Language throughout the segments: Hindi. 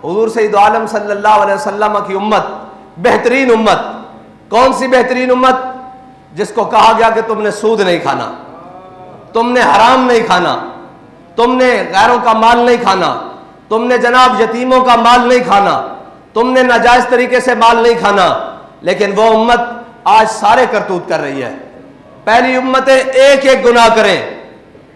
हुजूर सैयद आलम सल्लल्लाहु अलैहि वसल्लम की उम्मत बेहतरीन उम्मत। कौन सी बेहतरीन उम्मत? जिसको कहा गया कि तुमने सूद नहीं खाना, तुमने हराम नहीं खाना, तुमने गैरों का माल नहीं खाना, तुमने जनाब यतीमों का माल नहीं खाना, तुमने नाजायज तरीके से माल नहीं खाना। लेकिन वो उम्मत आज सारे करतूत कर रही है। पहली उम्मतें एक एक गुनाह करें।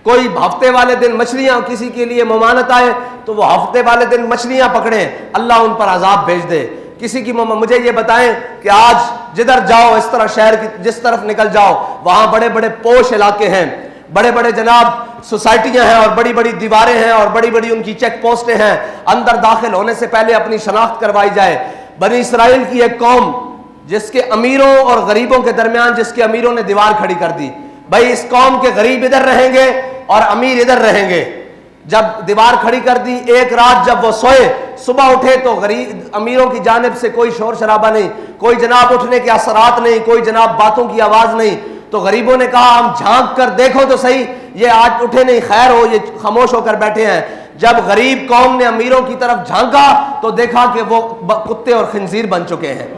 कोई हफ्ते वाले दिन मछलियां किसी के लिए ममानत आए तो वो हफ्ते वाले दिन मछलियां पकड़ें, अल्लाह उन पर अजाब भेज दे। किसी की मुझे ये बताएं कि आज जिधर जाओ, इस तरह शहर की जिस तरफ निकल जाओ, वहां बड़े बड़े पोश इलाके हैं, बड़े बड़े जनाब सोसाइटियां हैं और बड़ी बड़ी दीवारें हैं और बड़ी बड़ी उनकी चेक पोस्टें हैं। अंदर दाखिल होने से पहले अपनी शनाख्त करवाई जाए। बनी इसराइल की एक कौम जिसके अमीरों और गरीबों के दरमियान जिसके अमीरों ने दीवार खड़ी कर दी, भाई इस कौम के गरीब इधर रहेंगे और अमीर इधर रहेंगे। जब दीवार खड़ी कर दी, एक रात जब वो सोए, सुबह उठे तो गरीब अमीरों की जानिब से कोई शोर शराबा नहीं, कोई जनाब उठने के असरात नहीं, कोई जनाब बातों की आवाज नहीं। तो गरीबों ने कहा हम झांक कर देखो तो सही, ये आज उठे नहीं, खैर हो, ये खामोश होकर बैठे हैं। जब गरीब कौम ने अमीरों की तरफ झांका तो देखा कि वो कुत्ते और खिंजीर बन चुके हैं।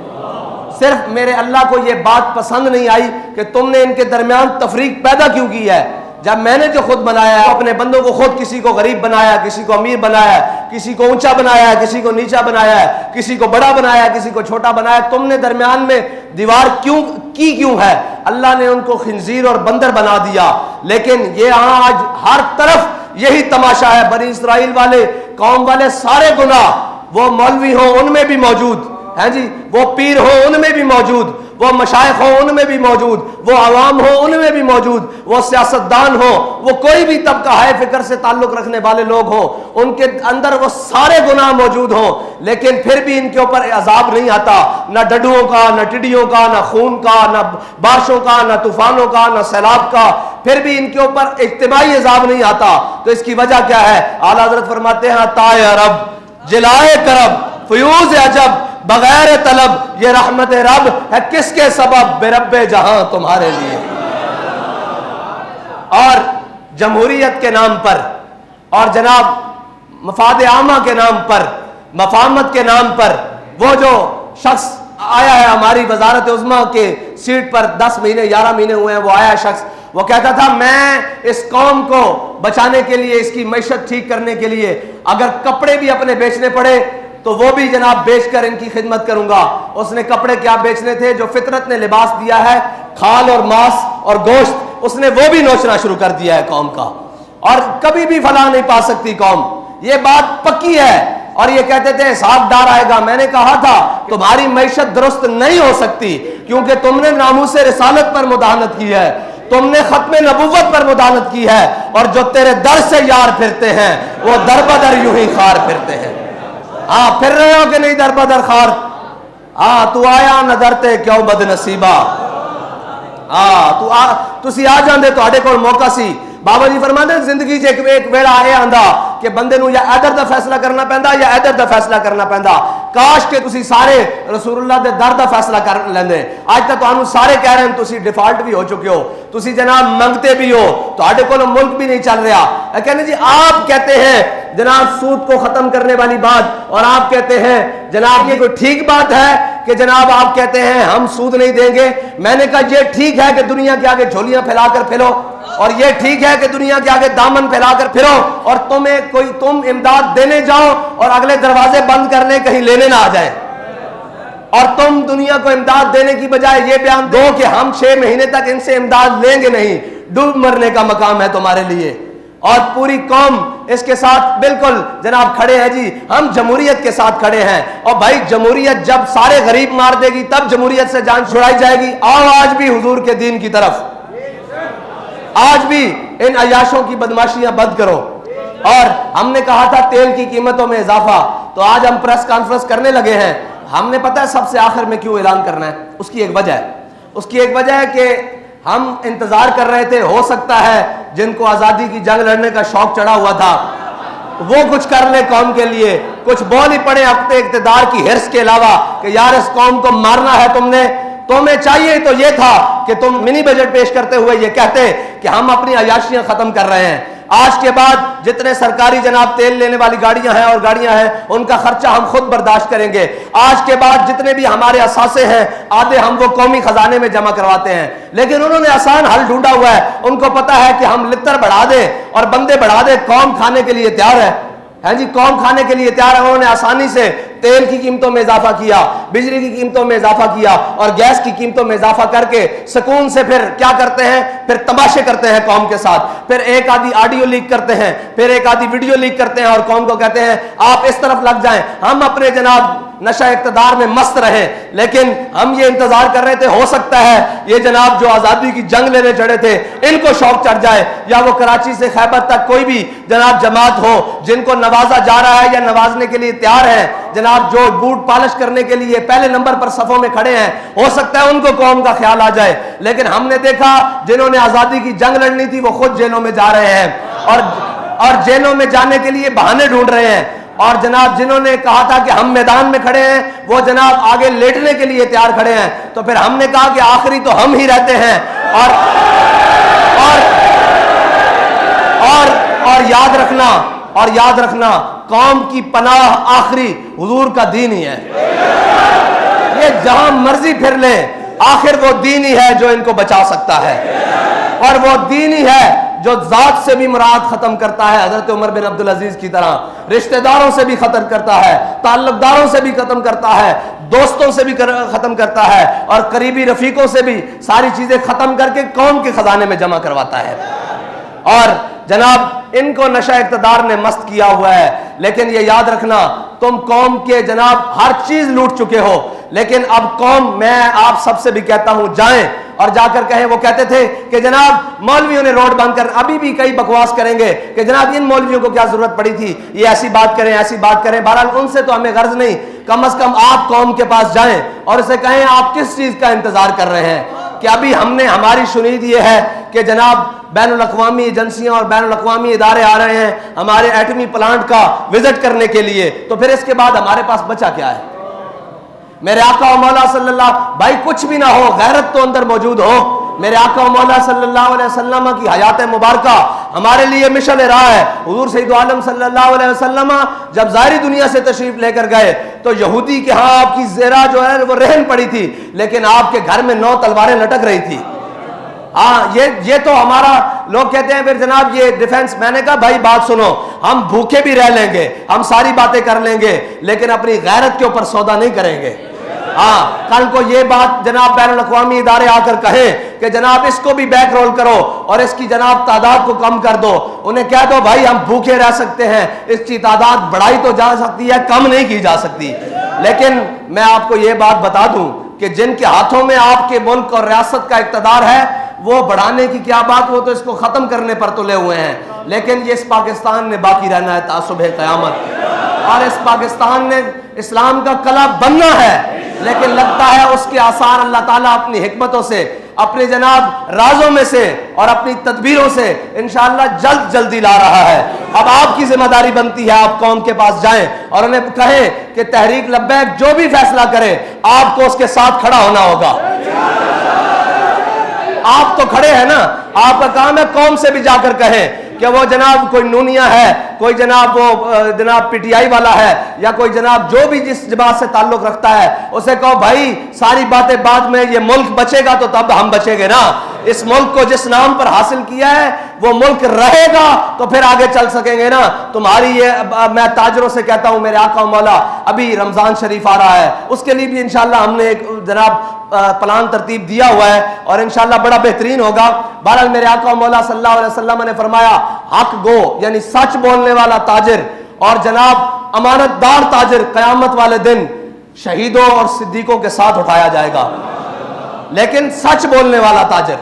सिर्फ मेरे अल्लाह को यह बात पसंद नहीं आई कि तुमने इनके दरमियान तफरीक पैदा क्यों की है। जब मैंने जो खुद बनाया है अपने बंदों को, खुद किसी को गरीब बनाया, किसी को अमीर बनाया, किसी को ऊंचा बनाया, किसी को नीचा बनाया, किसी को बड़ा बनाया, किसी को छोटा बनाया, तुमने दरमियान में दीवार क्यों है? अल्लाह ने उनको खिंजीर और बंदर बना दिया। लेकिन ये आज हर तरफ यही तमाशा है। बनी इसराइल वाले कौम वाले सारे गुनाह, वो मौलवी हो उनमें भी मौजूद है जी, वो पीर हो उनमें भी मौजूद, वो मशाइख हो उनमें भी मौजूद, वो अवाम हो उनमें भी मौजूद, वो सियासतदान हो, वो कोई भी तबका है फिक्र से ताल्लुक रखने वाले लोग हो, उनके अंदर वो सारे गुनाह मौजूद हो। लेकिन फिर भी इनके ऊपर अजाब नहीं आता, ना डड्डुओं का, ना टिड्डियों का, ना खून का, ना बारिशों का, ना तूफानों का, ना सैलाब का, फिर भी इनके ऊपर इज्तिमाई अजाब नहीं आता। तो इसकी वजह क्या है? आला हज़रत फरमाते हैं ताए अरब जिलाए करब फ्यूज अजब बगैर तलब, ये रहमत रब है किसके सबब, बेरब्बे जहां तुम्हारे लिए। और जमहूरियत के नाम पर और जनाब मफाद आमा के नाम पर, मफामत के नाम पर, वो जो शख्स आया है हमारी वजारत उज़्मा के सीट पर 10 महीने 11 महीने हुए हैं, वो आया शख्स, वो कहता था मैं इस कौम को बचाने के लिए, इसकी मैशत ठीक करने के लिए अगर कपड़े भी अपने बेचने पड़े तो वो भी जनाब बेचकर इनकी खिदमत करूंगा। उसने कपड़े क्या बेचने थे? जो फितरत ने लिबास दिया है, खाल और मांस और गोश्त, उसने वो भी नोचना शुरू कर दिया है कौम का। और कभी भी फलाह नहीं पा सकती कौम, ये बात पक्की है। और ये कहते थे हिसाबदार आएगा। मैंने कहा था तुम्हारी मैशत दुरुस्त नहीं हो सकती क्योंकि तुमने नामूसे रिसालत पर मुदाहनत की है, तुमने खत्मे नबुव्वत पर मुदाहनत की है, और जो तेरे दर से यार फिरते हैं वो दर बदर यूं ही खार फिरते हैं। हाँ, फिर रहे हो कि नहीं दर बदर खार? हाँ, तू आया नजरते क्यों बदनसीबा। हाँ, तुसी आ जाते तुहाडे कोल मौका सी। बाबा जी फरमाते जिंदगी च एक वेला आए आंदा कि बंदे नूं या इधर दा फैसला करना पैंदा या इधर दा फैसला करना पैंदा। काश के तुसी सारे रसूलुल्लाह दे दर दा फैसला कर लेंदे। आज तक तुहानू सारे कह रहे हैं तुसी डिफॉल्ट भी हो चुके हो, तुसी जनाब मंगते भी हो, तुहाडे कोल मुल्क भी नहीं चल रहा। कहने जी आप कहते हैं जनाब सूद को खत्म करने वाली बात, और आप कहते हैं जनाब ये कोई ठीक बात है कि जनाब आप कहते हैं हम सूद नहीं देंगे। मैंने कहा ये ठीक है कि दुनिया के आगे झोलियां फैलाकर फिरो, और ये ठीक है कि दुनिया के आगे दामन फैलाकर फिरो, और तुम इमदाद देने जाओ और अगले दरवाजे बंद करने कहीं लेने ना आ जाए, और तुम दुनिया को इमदाद देने की बजाय ये बयान दो कि हम 6 महीने तक इनसे इमदाद लेंगे नहीं। डूब मरने का मकाम है तुम्हारे लिए। और पूरी कौम इसके साथ बिल्कुल जनाब खड़े हैं जी, हम जमहूरियत के साथ खड़े हैं। और भाई जमहूरियत जब सारे गरीब मार देगी तब जमहूरियत से जान छुड़ाई जाएगी। आओ आज भी हुजूर के दीन की तरफ, आज भी इन अयाशों की बदमाशियां बंद करो। और हमने कहा था तेल की कीमतों में इजाफा, तो आज हम प्रेस कॉन्फ्रेंस करने लगे हैं। हमने पता है सबसे आखिर में क्यों ऐलान करना है, उसकी एक वजह है। उसकी एक वजह है कि हम इंतजार कर रहे थे, हो सकता है जिनको आजादी की जंग लड़ने का शौक चढ़ा हुआ था वो कुछ कर ले कौम के लिए, कुछ बोल ही पड़े अपने इख्तिदार की हिर्स के अलावा कि यार इस कौम को मारना है तुमने। तुम्हें चाहिए तो ये था कि तुम मिनी बजट पेश करते हुए ये कहते कि हम अपनी अयाशियां खत्म कर रहे हैं। आज के बाद जितने सरकारी जनाब तेल लेने वाली गाड़ियां हैं और गाड़ियां हैं, उनका खर्चा हम खुद बर्दाश्त करेंगे। आज के बाद जितने भी हमारे असासे हैं, आधे हम वो कौमी खजाने में जमा करवाते हैं। लेकिन उन्होंने आसान हल ढूंढा हुआ है। उनको पता है कि हम लित्र बढ़ा दें और बंदे बढ़ा दें, कौम खाने के लिए तैयार है जी, कौम खाने के लिए तैयार है। उन्होंने आसानी से तेल की कीमतों में इजाफा किया, बिजली की कीमतों में इजाफा किया और गैस की कीमतों में इजाफा करके सुकून से फिर क्या करते हैं, फिर तमाशे करते हैं कौम के साथ। फिर एक आधी ऑडियो लीक करते हैं, फिर एक आधी वीडियो लीक करते हैं और कौम को कहते हैं आप इस तरफ लग जाएं। हम अपने जनाब नशा इक़्तिदार में मस्त रहे, लेकिन हम ये इंतजार कर रहे थे हो सकता है ये जनाब जो आजादी की जंग लेने चढ़े थे इनको शौक चढ़ जाए, या वो कराची से खैबर तक कोई भी जनाब जमात हो जिनको नवाजा जा रहा है या नवाजने के लिए तैयार है, जनाब जो बूट पॉलिश करने के लिए पहले नंबर पर सफों में खड़े हैं, हो सकता है उनको कौम का ख्याल आ जाए। लेकिन हमने देखा जिन्होंने आजादी की जंग लड़नी थी वो खुद जेलों में जा रहे हैं और जेलों में जाने के लिए बहाने ढूंढ रहे हैं। और जनाब जिन्होंने कहा था कि हम मैदान में खड़े हैं, वो जनाब आगे लेटने के लिए तैयार खड़े हैं। तो फिर हमने कहा कि आखिरी तो हम ही रहते हैं और याद रखना कौम की पनाह आखिरी हुजूर का दीन ही है। ये जहां मर्जी फिर ले, आखिर वो दीन ही है जो इनको बचा सकता है, और वो दीन ही है जो जात से भी मुराद खत्म करता है, हजरत उमर बिन अब्दुल अजीज की तरह। रिश्तेदारों से भी खत्म करता है, ताल्लुकदारों से भी खत्म करता है, दोस्तों से भी खत्म करता है और करीबी रफीकों से भी सारी चीजें खत्म करके कौम के खजाने में जमा करवाता है। और जनाब इनको नशा इक़्तिदार ने मस्त किया हुआ है। लेकिन ये याद रखना, तुम कौम के जनाब हर चीज लूट चुके हो, लेकिन अब कौम, मैं आप सबसे भी कहता हूं जाएं और जाकर कहें। वो कहते थे कि जनाब मौलवियों ने रोड बंद कर, अभी भी कई बकवास करेंगे कि जनाब इन मौलवियों को क्या जरूरत पड़ी थी, ये ऐसी बात करें ऐसी बात करें। बहरहाल उनसे तो हमें गर्ज नहीं, कम से कम आप कौम के पास जाएं और उसे कहें आप किस चीज का इंतजार कर रहे हैं। कि अभी हमारी शुनीद ये है कि जनाब बैनुल अक़वामी एजेंसियां और बैनुल अक़वामी इदारे आ रहे हैं हमारे एटमी प्लांट का विजिट करने के लिए, तो फिर इसके बाद हमारे पास बचा क्या है? मेरे आका और मौला सल्लल्लाहु, भाई कुछ भी ना हो, गैरत तो अंदर मौजूद हो। मेरे आका और मौला सल्लल्लाहु अलैहि वसल्लम की हयात मुबारका हमारे लिए मिशन रहा है। हुजूर सैयद आलम सल्लल्लाहु अलैहि वसल्लम जब ज़ाहिरी दुनिया से तशरीफ लेकर गए तो यहूदी के यहाँ आपकी ज़ेरा जो है वो रहन पड़ी थी, लेकिन आपके घर में 9 तलवारें लटक रही थी। हाँ, ये तो हमारा, लोग कहते हैं फिर जनाब ये डिफेंस। मैंने कहा भाई बात सुनो, हम भूखे भी रह लेंगे, हम सारी बातें कर लेंगे, लेकिन अपनी गैरत के ऊपर सौदा नहीं करेंगे। हाँ, कल को ये बात जनाब बैनुल अक़वामी इदारे आकर कहें कि जनाब इसको भी बैक रोल करो और इसकी जनाब तादाद को कम कर दो, उन्हें कह दो भाई हम भूखे रह सकते हैं, इसकी तादाद बढ़ाई तो जा सकती है, कम नहीं की जा सकती। लेकिन मैं आपको ये बात बता दूं कि जिनके हाथों में आपके मुल्क और रियासत का इक़्तिदार है, वो बढ़ाने की क्या बात, वो तो इसको खत्म करने पर तुले हुए हैं। लेकिन ये इस पाकिस्तान ने बाकी रहना है तासुबह क़यामत, और इस पाकिस्तान ने इस्लाम का कला बनना है। लेकिन लगता है उसके आसार अल्लाह ताला अपनी हिकमतों से, अपने जनाब राजों में से और अपनी तदबीरों से इंशाअल्लाह जल्दी ला रहा है। अब आपकी जिम्मेदारी बनती है, आप कौम के पास जाएं और उन्हें कहें कि तहरीक लब्बैक जो भी फैसला करे आपको उसके साथ खड़ा होना होगा। आप तो खड़े हैं ना, आपका काम है कौम से भी जाकर कहें कि वो जनाब कोई नूनिया है, कोई जनाब वो जनाब पीटीआई वाला है, या कोई जनाब जो भी जिस जमात से ताल्लुक रखता है, उसे कहो भाई सारी बातें बाद में, ये मुल्क बचेगा तो तब हम बचेंगे ना। इस मुल्क को जिस नाम पर हासिल किया है वो मुल्क रहेगा तो फिर आगे चल सकेंगे ना। तुम्हारी ये, मैं ताजरों से कहता हूं मेरे आका मौला, अभी रमजान शरीफ आ रहा है, उसके लिए भी इंशाल्लाह हमने एक जनाब प्लान तरतीब दिया हुआ है और इंशाल्लाह बड़ा बेहतरीन होगा। बहरहाल मेरे आका मौला सल्लल्लाहु अलैहि वसल्लम ने फरमाया हक गो यानी सच बोलने वाला ताजिर और जनाब अमानतदार ताजिर क़यामत वाले दिन शहीदों और सिद्दीकों के साथ उठाया जाएगा। लेकिन सच बोलने वाला ताजिर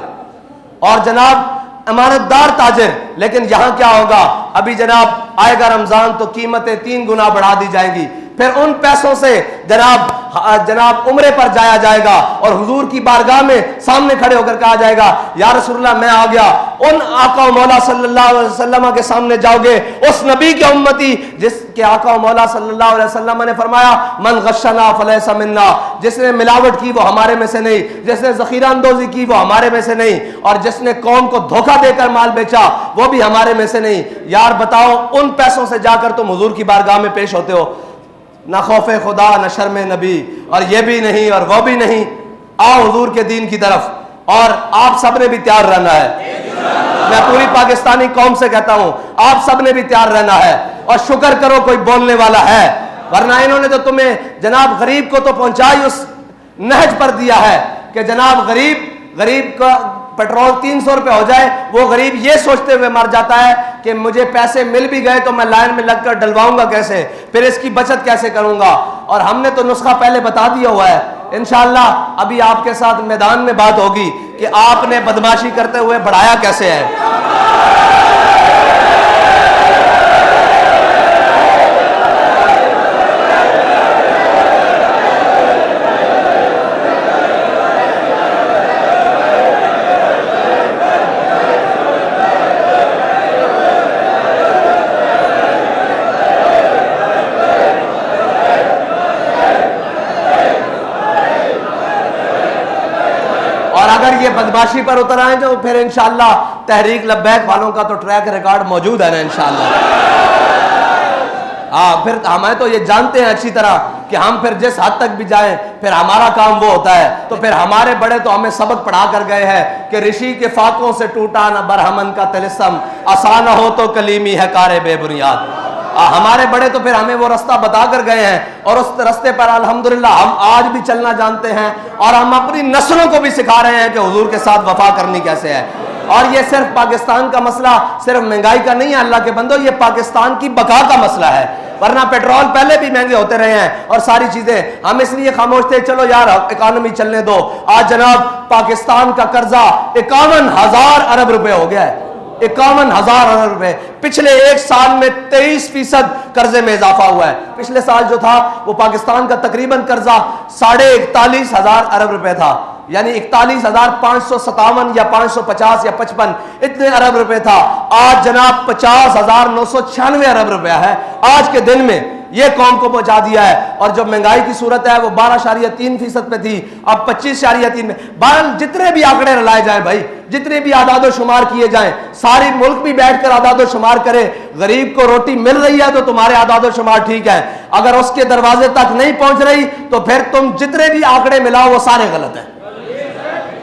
और जनाब अमानतदार ताजिर, लेकिन यहां क्या होगा, अभी जनाब आएगा रमजान तो कीमतें 3 गुना बढ़ा दी जाएंगी। फिर उन पैसों से जनाब जनाब उम्रे पर जाया जाएगा और हुजूर की बारगाह में सामने खड़े होकर कहा जाएगा, या रसूलुल्लाह मैं आ गया। उन आका मौला सल्लल्लाहु अलैहि वसल्लम के सामने जाओगे, उस नबी के उम्मती जिसके आका मौला सल्लल्लाहु अलैहि वसल्लम ने फरमाया, मन गश्शना फलैसा मिन्ना, जिसने मिलावट की वो हमारे में से नहीं, जिसने जखीरा अंदोजी की वो हमारे में से नहीं, और जिसने कौम को धोखा देकर माल बेचा वो भी हमारे में से नहीं। यार बताओ, उन पैसों से जाकर तुम हुजूर की बारगाह में पेश होते हो, ना खौफे खुदा न शर्म नबी, और ये भी नहीं और वो भी नहीं। आओ हुजूर के दीन की तरफ, और आप सब ने भी तैयार रहना है। मैं पूरी पाकिस्तानी कौम से कहता हूं, आप सब ने भी तैयार रहना है, और शुक्र करो कोई बोलने वाला है, वरना इन्होंने तो तुम्हें जनाब गरीब को तो पहुंचाई उस नहज पर दिया है कि जनाब गरीब का पेट्रोल 300 रुपए हो जाए, वो गरीब ये सोचते हुए मर जाता है कि मुझे पैसे मिल भी गए तो मैं लाइन में लगकर डलवाऊंगा कैसे, फिर इसकी बचत कैसे करूंगा। और हमने तो नुस्खा पहले बता दिया हुआ है। इंशाअल्लाह अभी आपके साथ मैदान में बात होगी कि आपने बदमाशी करते हुए बढ़ाया कैसे है। अगर ये बदमाशी पर उतर आए तो फिर इंशाअल्लाह तहरीक लब्बैक वालों का तो ट्रैक रिकॉर्ड मौजूद है ना इंशाअल्लाह। फिर हमें तो ये जानते हैं अच्छी तरह कि हम फिर जिस हद तक भी जाएं फिर हमारा काम वो होता है। तो फिर हमारे बड़े तो हमें सबक पढ़ा कर गए हैं कि ऋषि के फाकों से टूटा न बरहमन का तिलिस्म, आसान हो तो कलीमी है कारे बेबुनियाद। हमारे बड़े तो फिर हमें वो रास्ता बता कर गए हैं, और उस रास्ते पर अल्हम्दुलिल्लाह हम आज भी चलना जानते हैं, और हम अपनी नस्लों को भी सिखा रहे हैं कि हुजूर के साथ वफा करनी कैसे है। और ये सिर्फ पाकिस्तान का मसला, सिर्फ महंगाई का नहीं है अल्लाह के बंदो, ये पाकिस्तान की बका का मसला है। वरना पेट्रोल पहले भी महंगे होते रहे हैं और सारी चीजें, हम इसलिए खामोश थे चलो यार इकोनॉमी चलने दो। आज जनाब पाकिस्तान का कर्जा 51,000 अरब रुपए हो गया है, 51,000 अरब रुपए। पिछले एक साल में 23% कर्जे में इजाफा हुआ है। पिछले साल जो था वो पाकिस्तान का तकरीबन कर्जा 41,500 अरब रुपए था, यानी 41,557 या 550 या 55 इतने अरब रुपए था। आज जनाब 50,996 अरब रुपया है आज के दिन में, ये कौम को पहुंचा दिया है। और जो महंगाई की सूरत है वो 12.3% पे थी, अब 25.3 में। बहरहाल जितने भी आंकड़े लाए जाए भाई, जितने भी आदादो शुमार किए जाएं, सारी मुल्क भी बैठकर आदादो शुमार करे, गरीब को रोटी मिल रही है तो तुम्हारे आदादो शुमार ठीक है, अगर उसके दरवाजे तक नहीं पहुंच रही तो फिर तुम जितने भी आंकड़े मिलाओ वो सारे गलत है,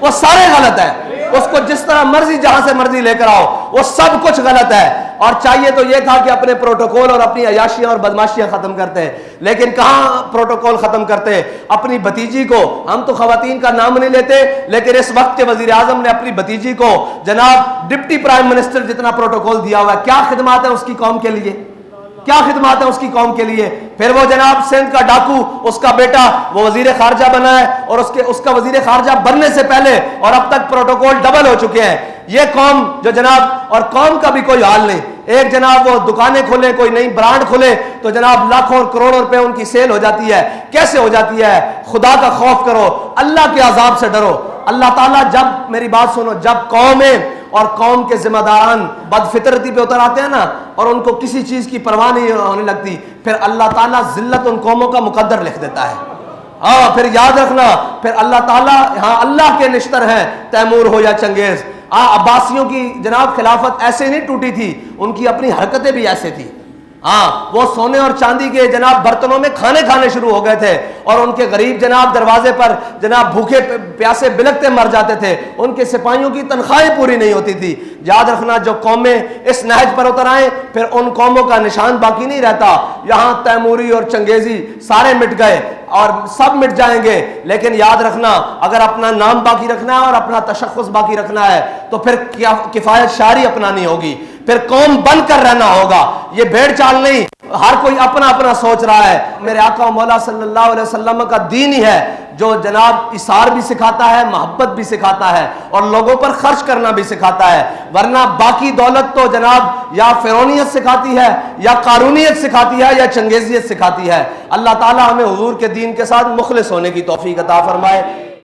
वो सारे गलत है। उसको जिस तरह मर्जी जहां से मर्जी लेकर आओ वो सब कुछ गलत है। और चाहिए तो यह था कि अपने प्रोटोकॉल और अपनी अयाशियां और बदमाशियां खत्म करते हैं, लेकिन कहां प्रोटोकॉल खत्म करते। अपनी भतीजी को, हम तो खवातीन का नाम नहीं लेते, लेकिन इस वक्त के वजीर आजम ने अपनी भतीजी को जनाब डिप्टी प्राइम मिनिस्टर जितना प्रोटोकॉल दिया हुआ है। क्या खिदमत है उसकी कौम के लिए, क्या खिदमत है उसकी कौम के लिए। फिर वो जनाब सिंध का डाकू, उसका बेटा वो वजीर खारजा बना है, और उसका वजीर खारजा बनने से पहले और अब तक प्रोटोकॉल डबल हो चुके हैं। ये कौम जो जनाब, और कौम का भी कोई हाल नहीं, एक जनाब वो दुकानें खोले, कोई नई ब्रांड खोले तो जनाब लाखों और करोड़ों रुपए उनकी सेल हो जाती है। कैसे हो जाती है? खुदा का खौफ करो, अल्लाह के अजाब से डरो। अल्लाह ताला जब, मेरी बात सुनो, जब कौमें और कौम के जिम्मेदारान बदफितरती पे उतर आते हैं ना, और उनको किसी चीज की परवाह नहीं होने लगती, फिर अल्लाह ताला जिल्लत उन कौमों का मुकद्दर लिख देता है। हाँ, फिर याद रखना, फिर अल्लाह ताला, हाँ अल्लाह के निश्तर हैं, तैमूर हो या चंगेज। अब्बासियों की जनाब खिलाफत ऐसे नहीं टूटी थी, उनकी अपनी हरकतें भी ऐसे थी। हाँ, वो सोने और चांदी के जनाब बर्तनों में खाने शुरू हो गए थे, और उनके गरीब जनाब दरवाजे पर जनाब भूखे प्यासे बिलखते मर जाते थे, उनके सिपाहियों की तनख्वाहें पूरी नहीं होती थी। याद रखना, जो कौमें इस नहज पर उतर आए फिर उन कौमों का निशान बाकी नहीं रहता। यहाँ तैमूरी और चंगेजी सारे मिट गए और सब मिट जाएंगे, लेकिन याद रखना अगर अपना नाम बाकी रखना है और अपना तशख्खुस बाकी रखना है तो फिर किफायत शारी अपनानी होगी, फिर कौम बनकर रहना होगा। ये भेड़ चाल नहीं, हर कोई अपना अपना सोच रहा है। मेरे आका मौला सल्लल्लाहु अलैहि वसल्लम का दीन ही है जो जनाब इसार भी सिखाता है, मोहब्बत भी सिखाता है और लोगों पर खर्च करना भी सिखाता है। वरना बाकी दौलत तो जनाब या फिरौनियत सिखाती है, या कारूनियत सिखाती है, या चंगेजियत सिखाती है। अल्लाह ताला हमें हुजूर के दीन के साथ मुखलिस होने की तौफीक अता फरमाए।